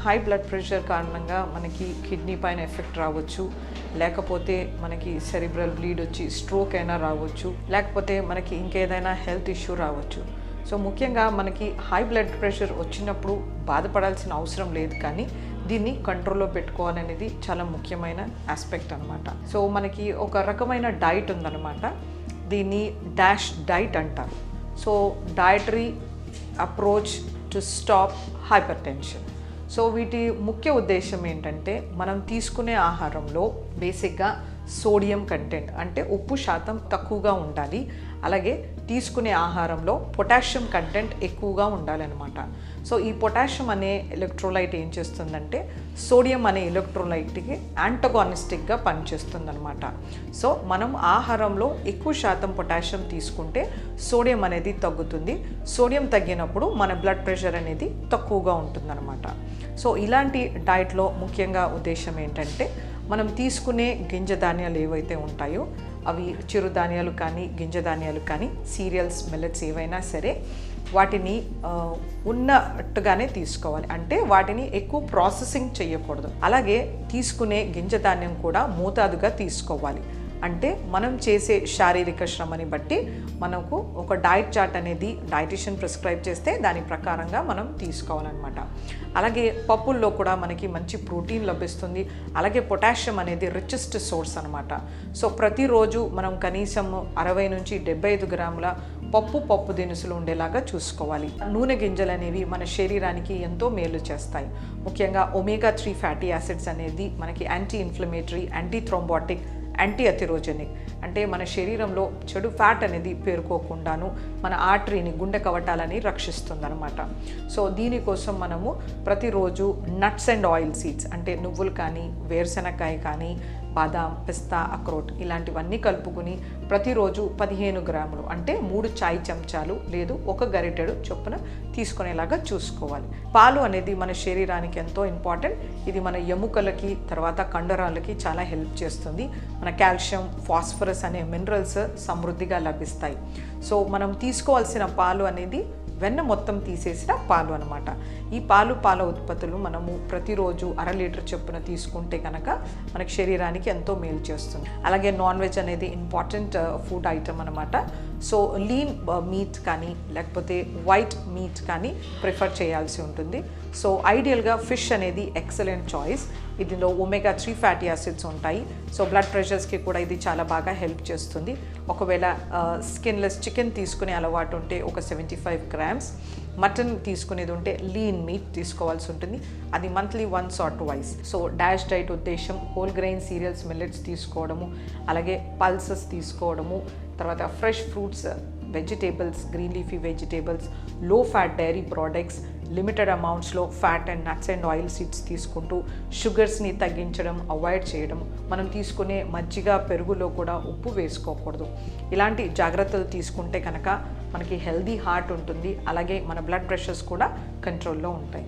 High blood pressure కారణంగా మనకి kidney పైన ఎఫెక్ట్ రావచ్చు, లేకపోతే మనకి సెరిబ్రల్ బ్లీడ్ వచ్చి స్ట్రోక్ అయినా రావచ్చు, లేకపోతే మనకి ఇంకేదైనా హెల్త్ ఇష్యూ రావచ్చు. సో ముఖ్యంగా మనకి హై బ్లడ్ ప్రెషర్ వచ్చినప్పుడు బాధపడాల్సిన అవసరం లేదు, కానీ దీన్ని కంట్రోల్లో పెట్టుకోవాలనేది చాలా ముఖ్యమైన ఆస్పెక్ట్ అనమాట. సో మనకి ఒక రకమైన డైట్ ఉందన్నమాట, దీన్ని డాష్ డైట్ అంటారు. So dietary approach to stop hyper tension. So వీటి ముఖ్య ఉద్దేశం ఏంటంటే మనం తీసుకునే ఆహారంలో బేసిక్గా సోడియం కంటెంట్ అంటే ఉప్పు శాతం తక్కువగా ఉండాలి, అలాగే తీసుకునే ఆహారంలో పొటాషియం కంటెంట్ ఎక్కువగా ఉండాలన్నమాట. సో ఈ పొటాషియం అనే ఎలక్ట్రోలైట్ ఏం చేస్తుందంటే సోడియం అనే ఎలక్ట్రోలైట్కి యాంటగానిస్టిక్గా పనిచేస్తుందన్నమాట. సో మనం ఆహారంలో ఎక్కువ శాతం పొటాషియం తీసుకుంటే సోడియం అనేది తగ్గుతుంది, సోడియం తగ్గినప్పుడు మన బ్లడ్ ప్రెషర్ అనేది తక్కువగా ఉంటుందన్నమాట. సో ఇలాంటి డైట్లో ముఖ్యంగా ఉద్దేశం ఏంటంటే మనం తీసుకునే గింజ ధాన్యాలు ఏవైతే ఉంటాయో అవి చిరుధాన్యాలు కానీ గింజ ధాన్యాలు కానీ సీరియల్స్ మిల్లెట్స్ ఏవైనా సరే వాటిని ఉన్నట్టుగానే తీసుకోవాలి, అంటే వాటిని ఎక్కువ ప్రాసెసింగ్ చేయకూడదు. అలాగే తీసుకునే గింజ ధాన్యం కూడా మోతాదుగా తీసుకోవాలి, అంటే మనం చేసే శారీరక శ్రమని బట్టి మనకు ఒక డైట్ చార్ట్ అనేది డైటిషియన్ ప్రిస్క్రైబ్ చేస్తే దాని ప్రకారంగా మనం తీసుకోవాలన్నమాట. అలాగే పప్పుల్లో కూడా మనకి మంచి ప్రోటీన్ లభిస్తుంది, అలాగే పొటాషియం అనేది రిచెస్ట్ సోర్స్ అనమాట. సో ప్రతిరోజు మనం కనీసం 60 నుంచి 75 గ్రాముల పప్పు దినుసులు ఉండేలాగా చూసుకోవాలి. నూనె గింజలు అనేవి మన శరీరానికి ఎంతో మేలు చేస్తాయి. ముఖ్యంగా ఒమేగా 3 ఫ్యాటీ యాసిడ్స్ అనేది మనకి anti inflammatory, anti thrombotic, anti atherogenic, అంటే మన శరీరంలో చెడు ఫ్యాట్ అనేది పేరుకోకుండాను మన ఆర్టరీని, గుండె కవటాలని రక్షిస్తుందన్నమాట. సో దీనికోసం మనము ప్రతిరోజు నట్స్ అండ్ ఆయిల్ సీడ్స్ అంటే నువ్వులు కానీ, వేరుశెనగకాయ కానీ, బాదాం, పిస్తా, అక్రోట్ ఇలాంటివన్నీ కలుపుకుని ప్రతిరోజు 15 గ్రాములు అంటే 3 చాయ్ చెంచాలు లేదు 1 గరిటెడు చొప్పున తీసుకునేలాగా చూసుకోవాలి. పాలు అనేది మన శరీరానికి ఎంతో ఇంపార్టెంట్. ఇది మన ఎముకలకి తర్వాత కండరాలకి చాలా హెల్ప్ చేస్తుంది. మన కాల్షియం, ఫాస్ఫరస్ అనే మినరల్స్ సమృద్ధిగా లభిస్తాయి. సో మనం తీసుకోవాల్సిన పాలు అనేది వెన్న మొత్తం తీసేసిన పాలు అనమాట. ఈ పాల ఉత్పత్తులు మనము ప్రతిరోజు 1/2 లీటర్ చొప్పున తీసుకుంటే కనుక మనకి శరీరానికి ఎంతో మేలు చేస్తుంది. అలాగే నాన్ వెజ్ అనేది ఇంపార్టెంట్ ఫుడ్ ఐటమ్ అనమాట. సో లీన్ మీట్ కానీ లేకపోతే వైట్ మీట్ కానీ ప్రిఫర్ చేయాల్సి ఉంటుంది. సో ఐడియల్గా ఫిష్ అనేది ఎక్సలెంట్ చాయిస్. ఇందులో ఒమేగా 3 ఫ్యాటీ యాసిడ్స్ ఉంటాయి. సో బ్లడ్ ప్రెషర్స్కి కూడా ఇది చాలా బాగా హెల్ప్ చేస్తుంది. ఒకవేళ స్కిన్లెస్ చికెన్ తీసుకునే అలవాటు ఉంటే ఒక 75 గ్రామ్స్, మటన్ తీసుకునేది ఉంటే లీన్ మీట్ తీసుకోవాల్సి ఉంటుంది. అది monthly once or twice. So DASH diet ఉద్దేశం హోల్ గ్రెయిన్ సీరియల్స్ మిల్లెట్స్ తీసుకోవడము, అలాగే పల్సెస్ తీసుకోవడము, తర్వాత fresh fruits, vegetables, green leafy vegetables, low fat dairy products, limited అమౌంట్స్లో fat and nuts and oil seeds తీసుకుంటూ షుగర్స్ని తగ్గించడం, అవాయిడ్ చేయడం. మనం తీసుకునే మజ్జిగ, పెరుగులో కూడా ఉప్పు వేసుకోకూడదు. ఇలాంటి జాగ్రత్తలు తీసుకుంటే కనుక మనకి హెల్దీ హార్ట్ ఉంటుంది, అలాగే మన బ్లడ్ ప్రెషర్స్ కూడా కంట్రోల్లో ఉంటాయి.